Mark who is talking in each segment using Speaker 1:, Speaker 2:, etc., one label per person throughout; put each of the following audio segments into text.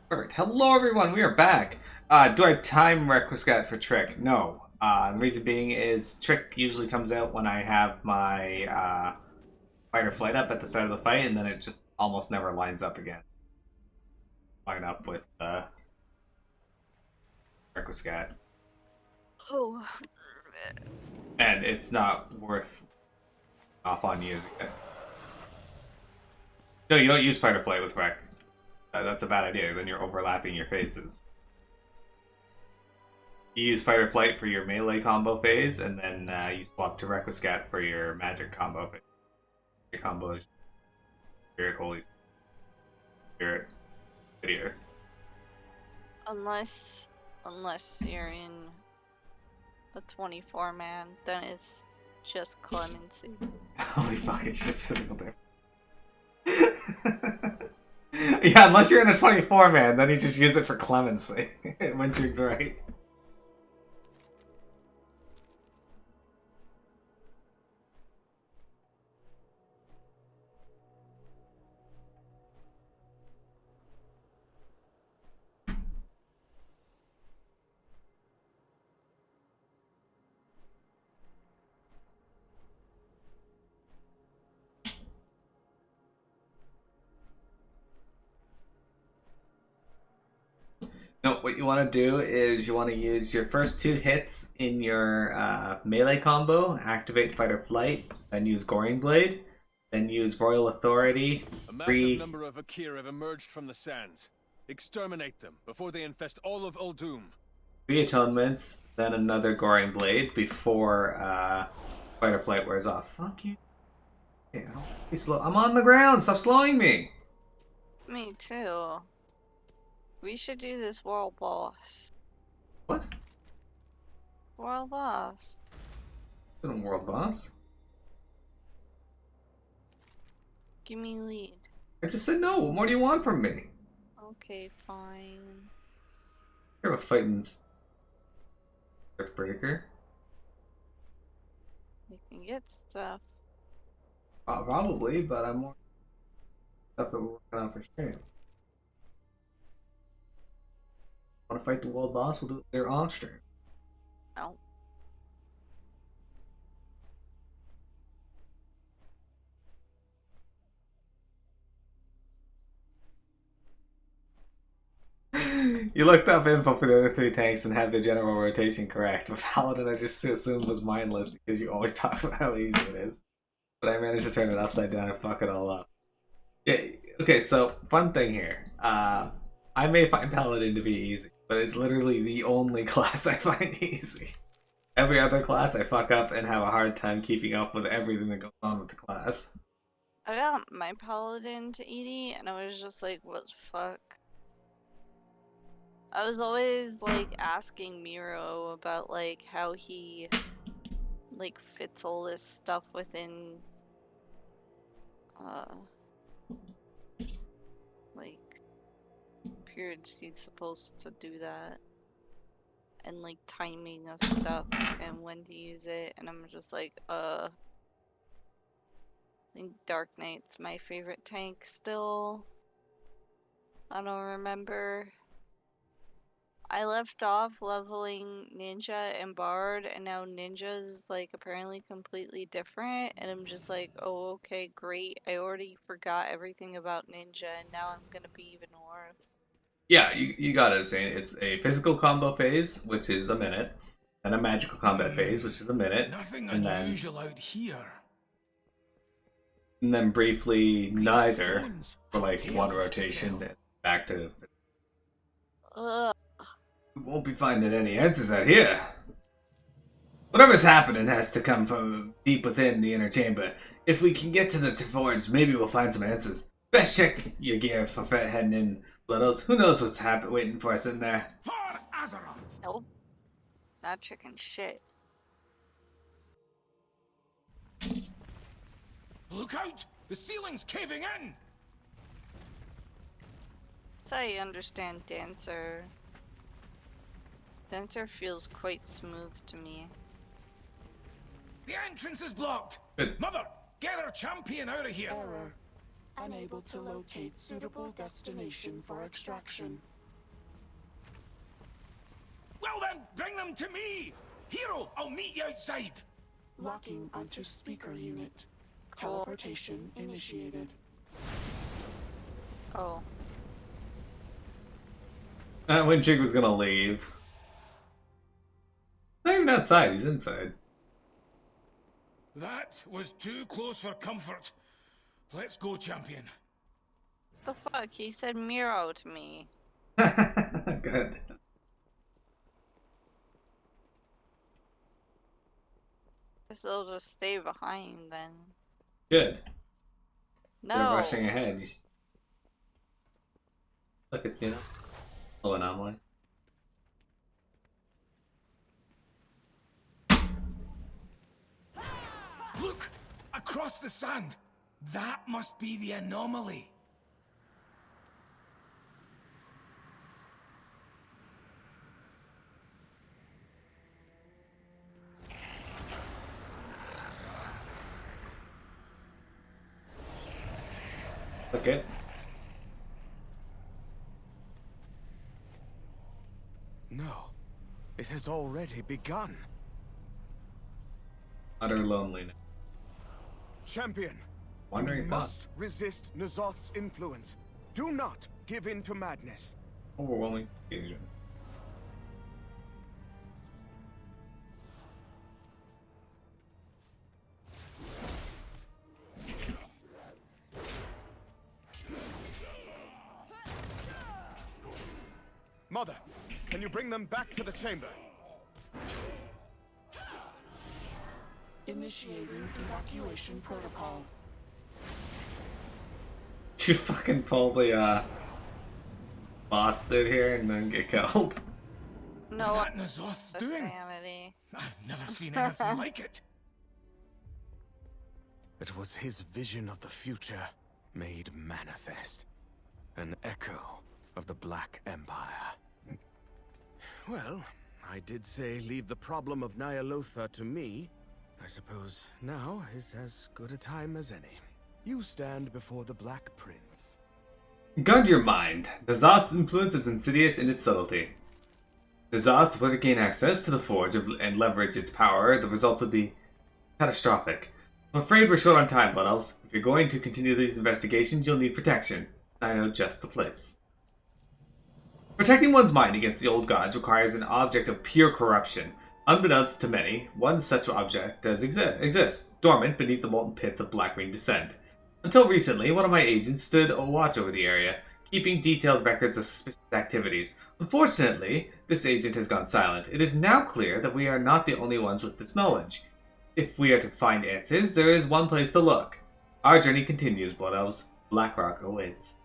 Speaker 1: Perfect. Hello, everyone. We are back. Do I time Requiscat for Trick? No. The reason being is Trick usually comes out when I have my fight or flight up at the start of the fight, and then it just almost never lines up again. Line up with Requiscat.
Speaker 2: Oh,
Speaker 1: And it's not worth off on using it. No, you don't use fight or flight with Rec. That's a bad idea. Then you're overlapping your phases. You use fight or flight for your melee combo phase, and then you swap to Requiscat for your magic combo phase. Your combo is Spirit, Holy Spirit, Whittier.
Speaker 2: unless you're in a 24 man, then it's just clemency.
Speaker 1: Holy fuck, it's just physical damage. Yeah, unless you're in a 24 man, then you just use it for clemency. Wintrig's right. No, what you want to do is you want to use your first two hits in your melee combo, activate Fight or Flight, then use Goring Blade, then use Royal Authority.
Speaker 3: A massive number of Akir have emerged from the sands. Exterminate them before they infest all of Uldum.
Speaker 1: 3 atonements, then another Goring Blade before Fight or Flight wears off. Fuck you. Okay, I'll be slow. I'm on the ground. Stop slowing me.
Speaker 2: Me too. We should do this world boss.
Speaker 1: What?
Speaker 2: World boss.
Speaker 1: Isn't a world boss?
Speaker 2: Give me lead.
Speaker 1: I just said no. What more do you want from me?
Speaker 2: Okay, fine.
Speaker 1: You're a fighting Earthbreaker.
Speaker 2: You can get stuff.
Speaker 1: Probably, but I'm more stuff that we're working on for stream. Want to fight the world boss? We'll do it there on stream.
Speaker 2: No.
Speaker 1: You looked up info for the other 3 tanks and had the general rotation correct, but Paladin I just assumed was mindless because you always talk about how easy it is. But I managed to turn it upside down and fuck it all up. Yeah, okay, so fun thing here. I may find Paladin to be easy, but it's literally the only class I find easy. Every other class I fuck up and have a hard time keeping up with everything that goes on with the class.
Speaker 2: I got my paladin to 80 and I was just like, what the fuck? I was always like asking Miro about like how he like fits all this stuff within like periods he's supposed to do that, and like timing of stuff and when to use it, and I'm just like, I think Dark Knight's my favorite tank still. I don't remember. I left off leveling Ninja and Bard, and now Ninja's like apparently completely different, and I'm just like, oh, okay, great. I already forgot everything about Ninja, and now I'm gonna be even worse.
Speaker 1: Yeah, you got it, Zane. It's a physical combo phase, which is a minute, and a magical combat phase, which is a minute,
Speaker 4: Nothing
Speaker 1: and
Speaker 4: unusual out here.
Speaker 1: then briefly neither for like one rotation, then back to.
Speaker 2: Ugh.
Speaker 1: We won't be finding any answers out here. Whatever's happening has to come from deep within the inner chamber. If we can get to the forge, maybe we'll find some answers. Best check your gear for heading in, Bloodos. Who knows what's waiting for us in there?
Speaker 4: For Azeroth!
Speaker 2: Nope. Not chicken shit.
Speaker 4: Look out! The ceiling's caving in!
Speaker 2: So I understand Dancer. Dancer feels quite smooth to me.
Speaker 4: The entrance is blocked!
Speaker 1: Good.
Speaker 4: Mother, get our champion out of here!
Speaker 5: Error. Unable to locate suitable destination for extraction.
Speaker 4: Well then, bring them to me! Hero, I'll meet you outside!
Speaker 5: Locking onto speaker unit.
Speaker 2: Cool.
Speaker 5: Teleportation initiated.
Speaker 2: Oh.
Speaker 1: When Jig was gonna leave. Not even outside, he's inside.
Speaker 4: That was too close for comfort. Let's go, champion.
Speaker 2: The fuck? He said Miro to me.
Speaker 1: Good.
Speaker 2: Guess they'll just stay behind then.
Speaker 1: Good.
Speaker 2: No.
Speaker 1: They're rushing ahead. You look, it's, you know, a little anomaly.
Speaker 4: Look! Across the sand! That must be the anomaly.
Speaker 1: Okay.
Speaker 3: No, it has already begun.
Speaker 1: Utter loneliness.
Speaker 3: Champion,
Speaker 1: Wandering
Speaker 3: you
Speaker 1: thought.
Speaker 3: must resist N'Zoth's influence. Do not give in to madness.
Speaker 1: Overwhelming confusion.
Speaker 3: Mother, can you bring them back to the chamber?
Speaker 5: Initiating evacuation protocol.
Speaker 1: You fucking pull the boss through here and then get killed.
Speaker 2: No.
Speaker 4: What's that N'Zoth's doing?
Speaker 2: Sanity.
Speaker 4: I've never seen anything like it.
Speaker 3: It was his vision of the future made manifest. An echo of the Black Empire. Well, I did say leave the problem of Nyalotha to me. I suppose now is as good a time as any. You stand before the Black Prince.
Speaker 1: Guard your mind. The Zoth's influence is insidious in its subtlety. The Zoths would gain access to the Forge and leverage its power. The results would be catastrophic. I'm afraid we're short on time, Blood Elves. If you're going to continue these investigations, you'll need protection. I know just the place. Protecting one's mind against the old gods requires an object of pure corruption. Unbeknownst to many, one such object does exist, dormant beneath the molten pits of Blackgreen descent. Until recently, one of my agents stood a watch over the area, keeping detailed records of suspicious activities. Unfortunately, this agent has gone silent. It is now clear that we are not the only ones with this knowledge. If we are to find answers, there is one place to look. Our journey continues, Blood Elves. Blackrock awaits.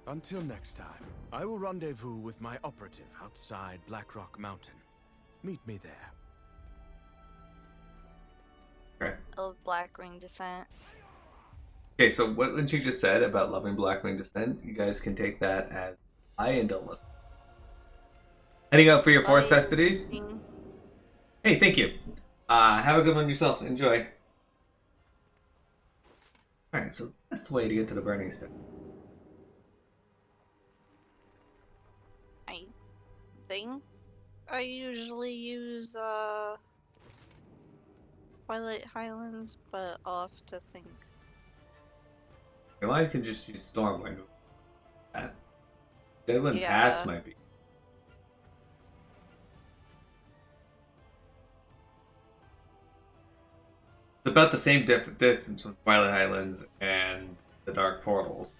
Speaker 3: Until next time, I will rendezvous with my operative outside Blackrock Mountain. Meet me there.
Speaker 1: Okay.
Speaker 2: Of Black Ring Descent.
Speaker 1: Okay, so what you just said about loving Blackwing Descent, you guys can take that as I and don't listen. Heading out for your fourth
Speaker 2: Bye.
Speaker 1: festivities? Hey, thank you. Have a good one yourself. Enjoy. Alright, so the best way to get to the Burning Stone.
Speaker 2: I think I usually use Twilight Highlands, but I'll have to think.
Speaker 1: Your life can just use Stormwind. That Deadwind
Speaker 2: Yeah.
Speaker 1: Pass might be. It's about the same distance from Twilight Highlands and the Dark Portals.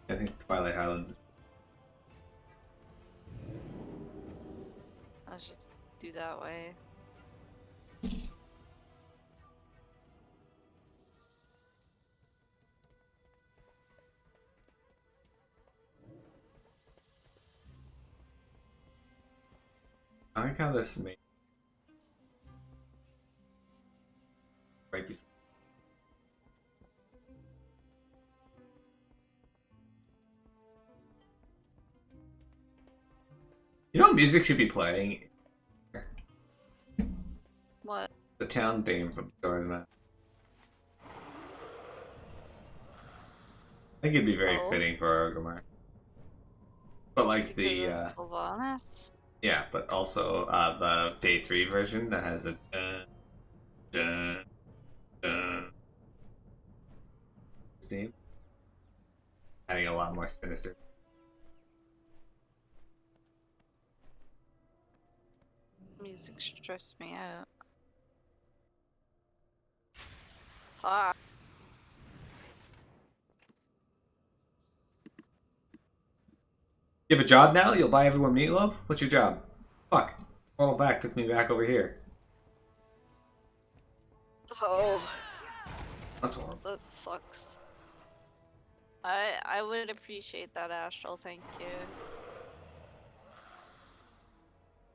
Speaker 1: I think Twilight Highlands is.
Speaker 2: Let's just do that way.
Speaker 1: I like how this may might be. You know what music should be playing?
Speaker 2: What?
Speaker 1: The town theme from Stories Map. I think it'd be very
Speaker 2: Oh.
Speaker 1: fitting for Orgrimmar. But like
Speaker 2: Because
Speaker 1: the
Speaker 2: of Sylvanas?
Speaker 1: yeah, but also the day 3 version that has a dun, dun, theme, adding a lot more sinister.
Speaker 2: Music stressed me out. Ah,
Speaker 1: You have a job now? You'll buy everyone meatloaf? What's your job? Fuck. Portal back took me back over here.
Speaker 2: oh,
Speaker 1: That's horrible.
Speaker 2: that sucks. I would appreciate that, Astral. Thank you.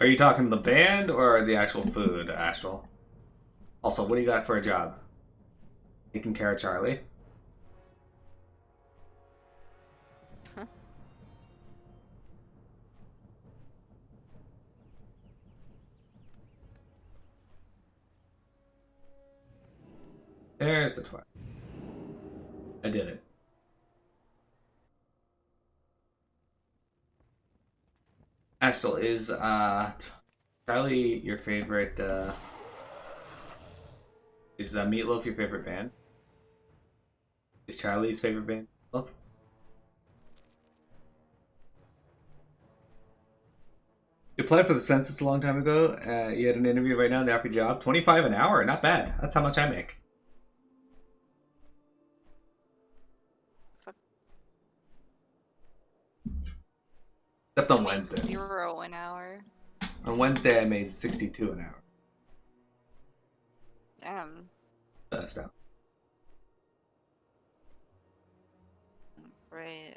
Speaker 1: Are you talking the band or the actual food, Astral? Also, what do you got for a job? Taking care of Charlie? There's the twine. I did it. Astral, is Charlie your favorite is Meatloaf your favorite band? Is Charlie's favorite band Meatloaf? You applied for the census a long time ago. You had an interview right now and they offered you a job. 25 an hour, not bad. That's how much I make. Except on
Speaker 2: I made
Speaker 1: Wednesday.
Speaker 2: 0 an hour.
Speaker 1: On Wednesday I made 62 an hour.
Speaker 2: Damn.
Speaker 1: That's down.
Speaker 2: Right.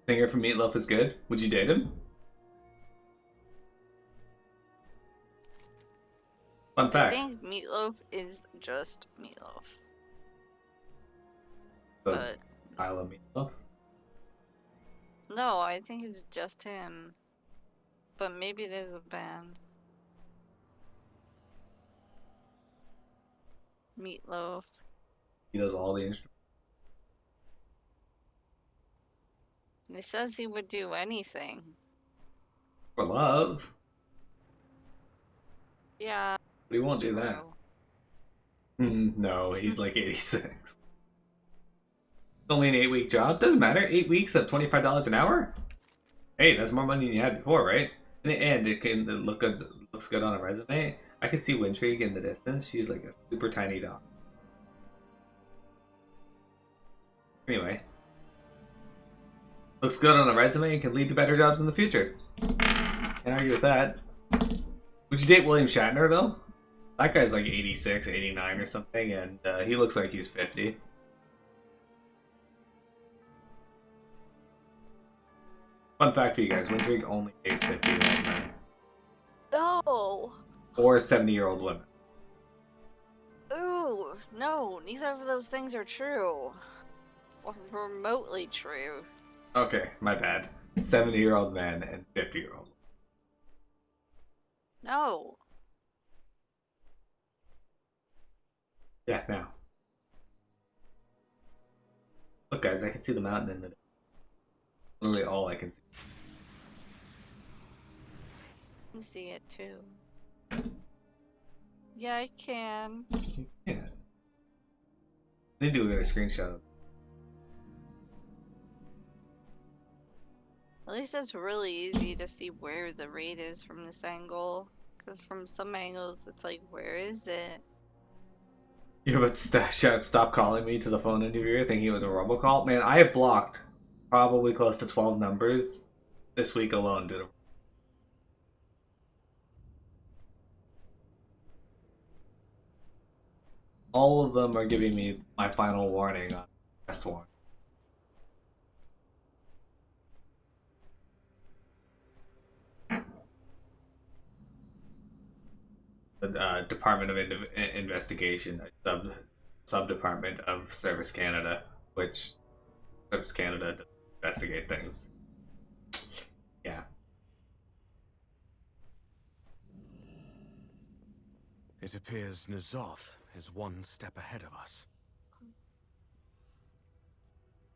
Speaker 1: Singer from Meatloaf is good. Would you date him? Fun
Speaker 2: I
Speaker 1: fact.
Speaker 2: think Meatloaf is just Meatloaf.
Speaker 1: So,
Speaker 2: But
Speaker 1: I love Meatloaf.
Speaker 2: no, I think it's just him. But maybe there's a band. Meatloaf.
Speaker 1: He does all the instruments.
Speaker 2: He says he would do anything.
Speaker 1: For love.
Speaker 2: Yeah,
Speaker 1: But he won't do that.
Speaker 2: true.
Speaker 1: No, he's like 86. It's only an 8-week job. Doesn't matter. 8 weeks at $25 an hour? Hey, that's more money than you had before, right? And it can look good. Looks good on a resume. I can see Wintrig in the distance. She's like a super tiny dog. Anyway, looks good on a resume and can lead to better jobs in the future. Can't argue with that. Would you date William Shatner though? That guy's like 86, 89 or something, and he looks like he's 50. Fun fact for you guys, Wintrig only dates 50-year-old men.
Speaker 2: No!
Speaker 1: Or 70-year-old women.
Speaker 2: Ooh, no, neither of those things are true. Or remotely true.
Speaker 1: Okay, my bad. 70-year-old men and 50-year-old.
Speaker 2: No.
Speaker 1: Yeah, now. Look guys, I can see the mountain in the... Literally all I can see.
Speaker 2: I can see it too. Yeah, I can.
Speaker 1: Yeah. I need to get a screenshot of.
Speaker 2: At least it's really easy to see where the raid is from this angle. Because from some angles, it's like, where is it?
Speaker 1: Yeah, but shout stop calling me to the phone interviewer thinking it was a robocall. Man, I have blocked probably close to 12 numbers this week alone, dude. All of them are giving me my final warning on arrest warrant. The Department of Investigation, a sub department of Service Canada, which Service Canada does investigate things. Yeah.
Speaker 3: It appears N'Zoth is one step ahead of us.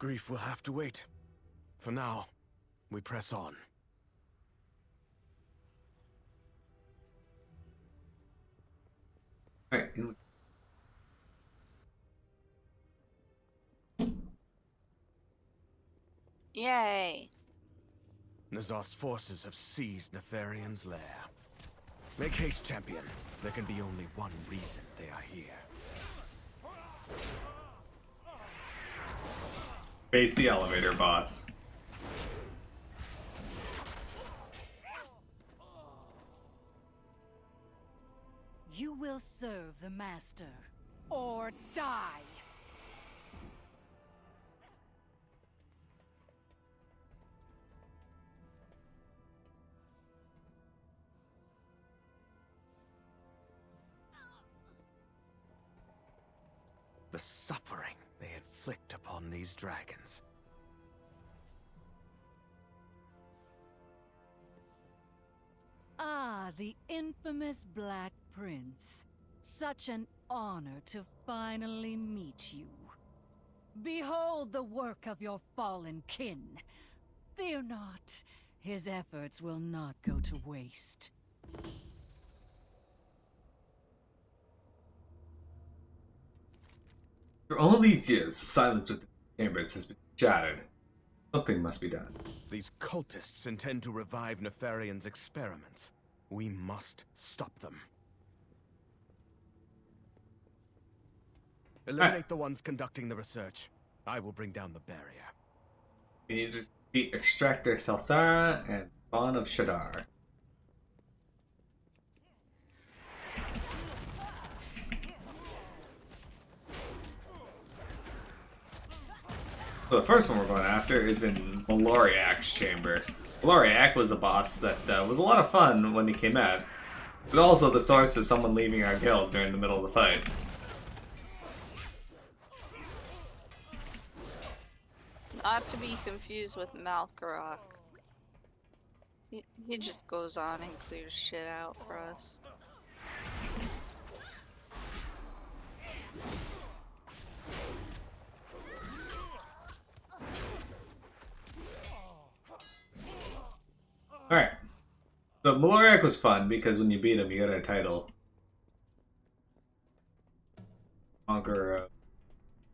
Speaker 3: Grief will have to wait. For now, we press on.
Speaker 1: Alright.
Speaker 2: Yay!
Speaker 3: N'Zoth's forces have seized Netherion's lair. Make haste, champion. There can be only one reason they are here.
Speaker 1: Face the elevator, boss.
Speaker 6: You will serve the Master, or die!
Speaker 3: The suffering they inflict upon these dragons.
Speaker 6: Ah, the infamous Black Prince. Such an honor to finally meet you. Behold the work of your fallen kin. Fear not, his efforts will not go to waste.
Speaker 1: For all these years, the silence within the chambers has been shattered. Something must be done.
Speaker 3: These cultists intend to revive Netherion's experiments. We must stop them. Eliminate the ones conducting the research. I will bring down the barrier.
Speaker 1: We need to defeat Extractor Thelsara and Spawn of Shadar. So the first one we're going after is in Maloriak's chamber. Maloriak was a boss that was a lot of fun when he came out, but also the source of someone leaving our guild during the middle of the fight.
Speaker 2: Not to be confused with Malkarok. He just goes on and clears shit out for us.
Speaker 1: Alright. So Maloriak was fun because when you beat him, you got a title. Conqueror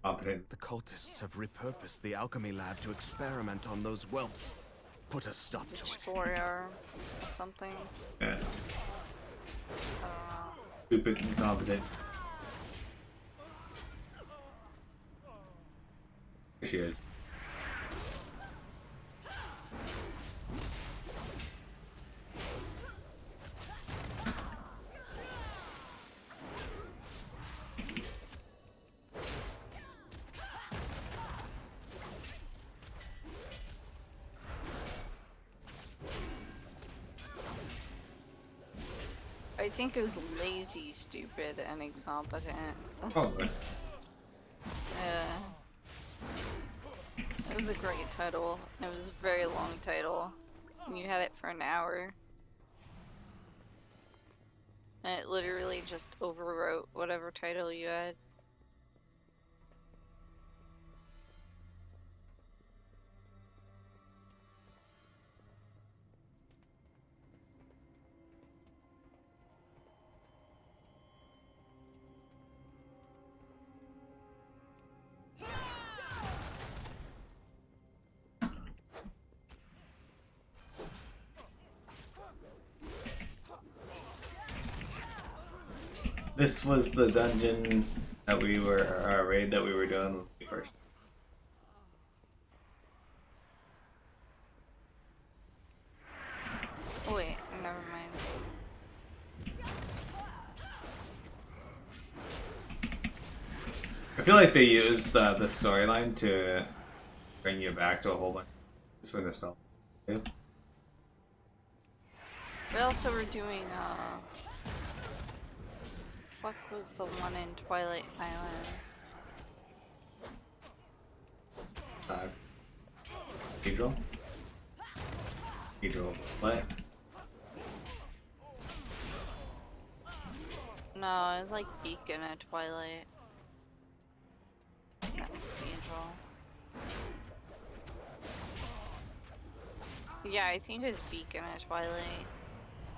Speaker 1: competent.
Speaker 3: The cultists have repurposed the alchemy lab to experiment on those whelps. Put a stop to it.
Speaker 2: Destroyer or something.
Speaker 1: Yeah.
Speaker 2: Uh,
Speaker 1: Stupid and incompetent. There she is.
Speaker 2: I think it was lazy, stupid, and incompetent.
Speaker 1: Probably.
Speaker 2: Yeah. It was a great title. It was a very long title. And you had it for an hour. And it literally just overwrote whatever title you had.
Speaker 1: This was the dungeon that we were, our raid that we were doing when we first.
Speaker 2: Oh, wait, never mind.
Speaker 1: I feel like they used the storyline to bring you back to a whole bunch. It's for nostalgia. Yeah.
Speaker 2: We also were doing, fuck was the one in Twilight Islands?
Speaker 1: Cathedral? Cathedral play?
Speaker 2: No, it's like Beacon at Twilight. That Cathedral. Yeah, I think it's Beacon at Twilight.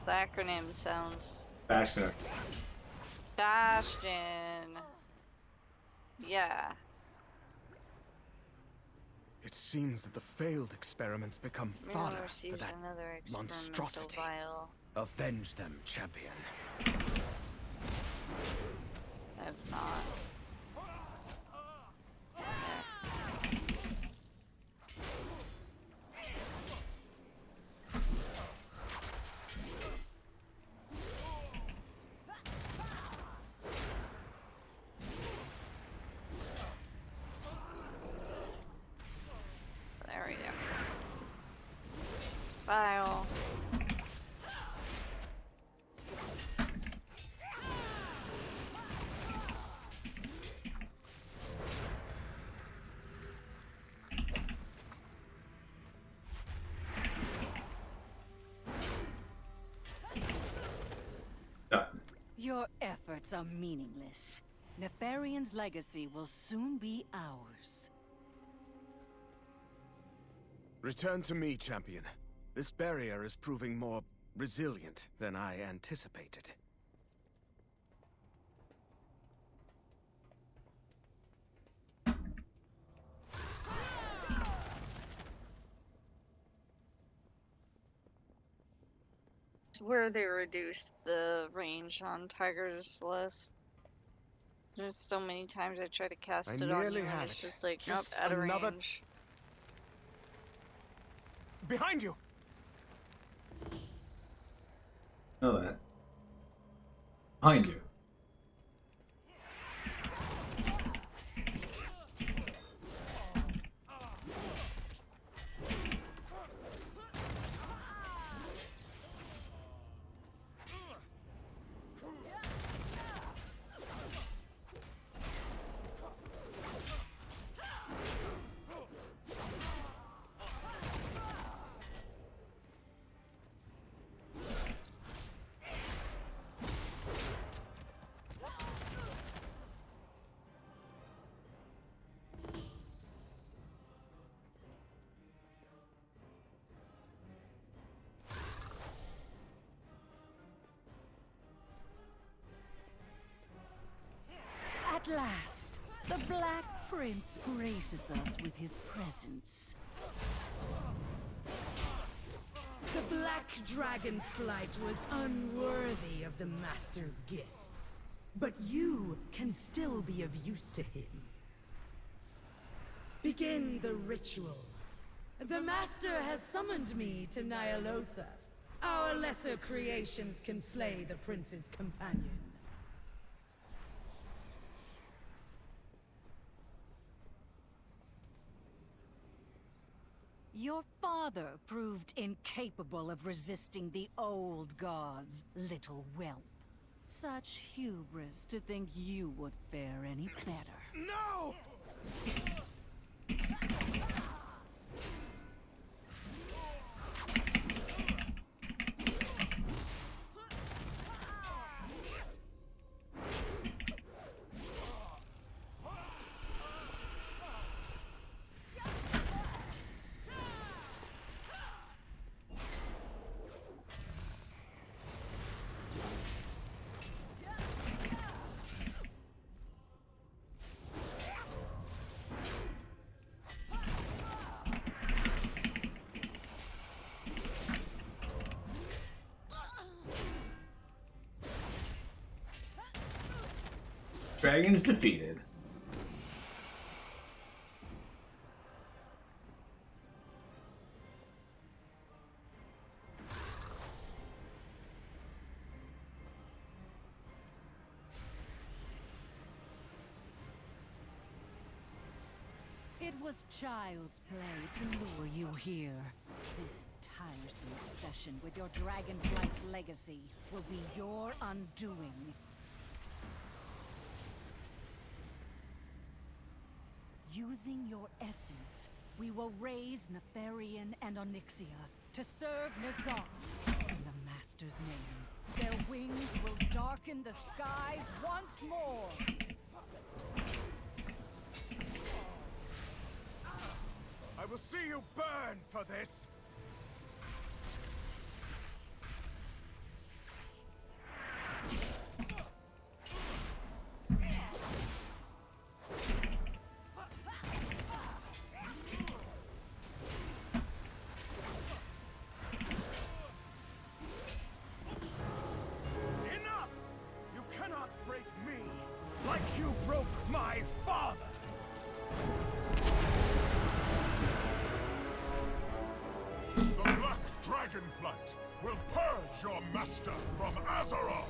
Speaker 2: The acronym sounds
Speaker 1: Bastion.
Speaker 2: Bastion. Yeah.
Speaker 3: It seems that the failed experiments become
Speaker 2: Mirror
Speaker 3: fodder for
Speaker 2: receives
Speaker 3: that
Speaker 2: another experimental
Speaker 3: monstrosity.
Speaker 2: vial.
Speaker 3: Avenge them, champion.
Speaker 2: If not. There we go. Vial.
Speaker 1: Yeah.
Speaker 6: Your efforts are meaningless. Nefarion's legacy will soon be ours.
Speaker 3: Return to me, champion. This barrier is proving more resilient than I anticipated.
Speaker 2: It's where they reduced the range on Tiger's List. There's so many times I try to cast
Speaker 3: I
Speaker 2: it on
Speaker 3: nearly
Speaker 2: you and
Speaker 3: had
Speaker 2: it's
Speaker 3: it.
Speaker 2: just like,
Speaker 3: Just
Speaker 2: nope, out of
Speaker 3: another-
Speaker 2: range.
Speaker 3: Behind you!
Speaker 1: Know that. Behind you.
Speaker 6: At last, the Black Prince graces us with his presence.
Speaker 7: The Black Dragon flight was unworthy of the Master's gifts. But you can still be of use to him. Begin the ritual. The Master has summoned me to Nyalotha. Our lesser creations can slay the Prince's companion.
Speaker 6: Your father proved incapable of resisting the old gods, little whelp. Such hubris to think you would fare any better.
Speaker 3: No!
Speaker 1: Dragons defeated.
Speaker 6: It was child's play to lure you here. This tiresome obsession with your Dragonflight's legacy will be your undoing. Using your essence, we will raise Nefarian and Onyxia to serve Nazar in the Master's name. Their wings will darken darken the skies once more.
Speaker 3: I will see you burn for this! Enough! You cannot break me like you broke my father!
Speaker 8: The Black Dragonflight will purge your master from Azeroth!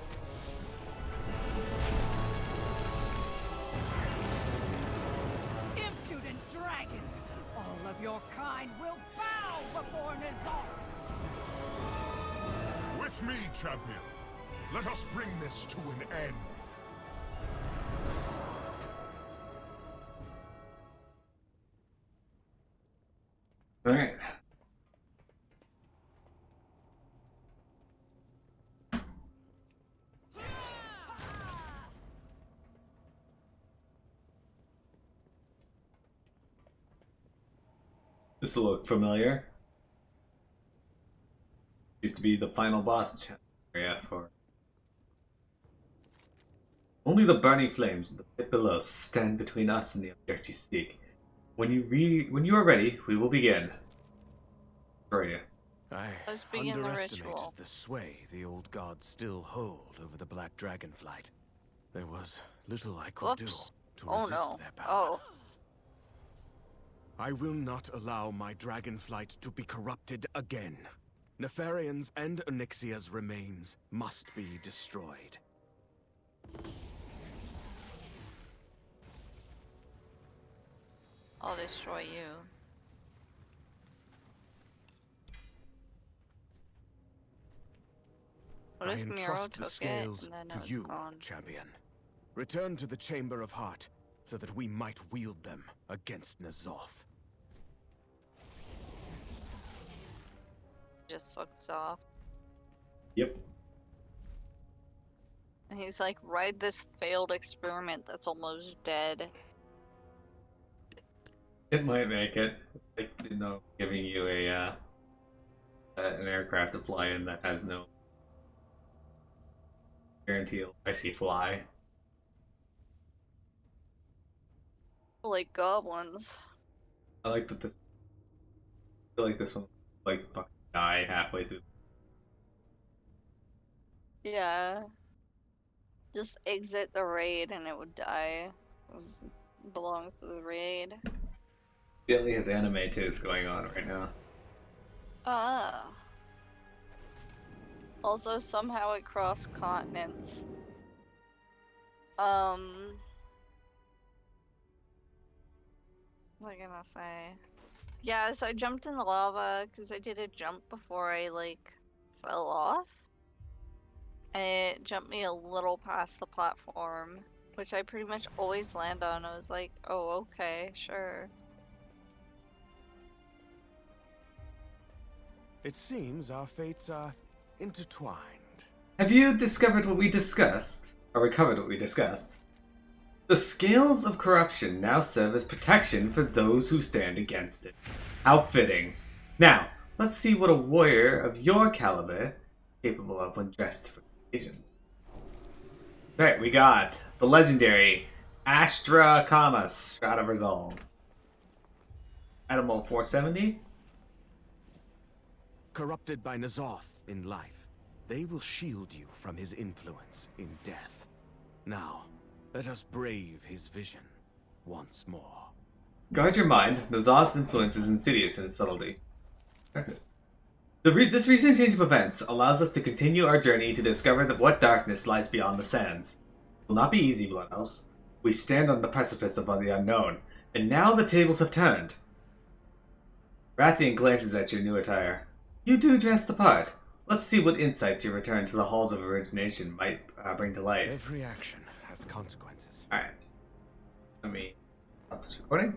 Speaker 6: Impudent dragon! All of your kind will bow before N'Zoth!
Speaker 8: With me, champion. Let us bring this to an end.
Speaker 1: Alright. This will look familiar. Used to be the final boss area for. Only the burning flames in the pit below stand between us and the object you seek. When you are ready, we will begin. Where are you?
Speaker 2: Let's begin the
Speaker 3: underestimated
Speaker 2: ritual.
Speaker 3: the sway the old gods still hold over the Black Dragonflight. There was little I could do
Speaker 2: Whoops.
Speaker 3: to
Speaker 2: Oh
Speaker 3: resist
Speaker 2: no.
Speaker 3: their power.
Speaker 2: Oh.
Speaker 3: I will not allow my Dragonflight to be corrupted again. Nefarian's and Onyxia's remains must be destroyed.
Speaker 2: I'll destroy you. What
Speaker 3: I
Speaker 2: if Miro
Speaker 3: entrust the
Speaker 2: took it
Speaker 3: scales
Speaker 2: and then
Speaker 3: to
Speaker 2: it was
Speaker 3: you,
Speaker 2: gone?
Speaker 3: champion. Return to the Chamber of Heart so that we might wield them against N'Zoth.
Speaker 2: Just fucks off.
Speaker 1: Yep.
Speaker 2: And he's like, ride this failed experiment that's almost dead.
Speaker 1: It might make it. Like, you know, giving you an aircraft to fly in that has no guarantee it'll actually fly.
Speaker 2: Like goblins.
Speaker 1: I like that this. I feel like this one like fucking die halfway through.
Speaker 2: Yeah. Just exit the raid and it would die. This belongs to the raid.
Speaker 1: Billy has anime tooth going on right now.
Speaker 2: Ah. Also, somehow it crossed continents. What was I gonna say? Yeah, so I jumped in the lava because I did a jump before I like fell off. And it jumped me a little past the platform, which I pretty much always land on. I was like, oh, okay, sure.
Speaker 3: It seems our fates are intertwined.
Speaker 1: Have you discovered what we discussed? Or recovered what we discussed? The scales of corruption now serve as protection for those who stand against it. How fitting. Now, let's see what a warrior of your caliber is capable of when dressed for the occasion. Right, we got the legendary Astra Kamas, Shroud of Resolve. Animal 470.
Speaker 3: Corrupted by N'Zoth in life, they will shield you from his influence in death. Now, let us brave his vision once more.
Speaker 1: Guard your mind. N'Zoth's influence is insidious in its subtlety. Darkness. This recent change of events allows us to continue our journey to discover what darkness lies beyond the sands. It will not be easy, Blood Elves. We stand on the precipice of the unknown, and now the tables have turned. Wrathion glances at your new attire. You do dress the part. Let's see what insights your return to the halls of origination might bring to light.
Speaker 3: Every action has consequences.
Speaker 1: Alright. Let me stop this recording.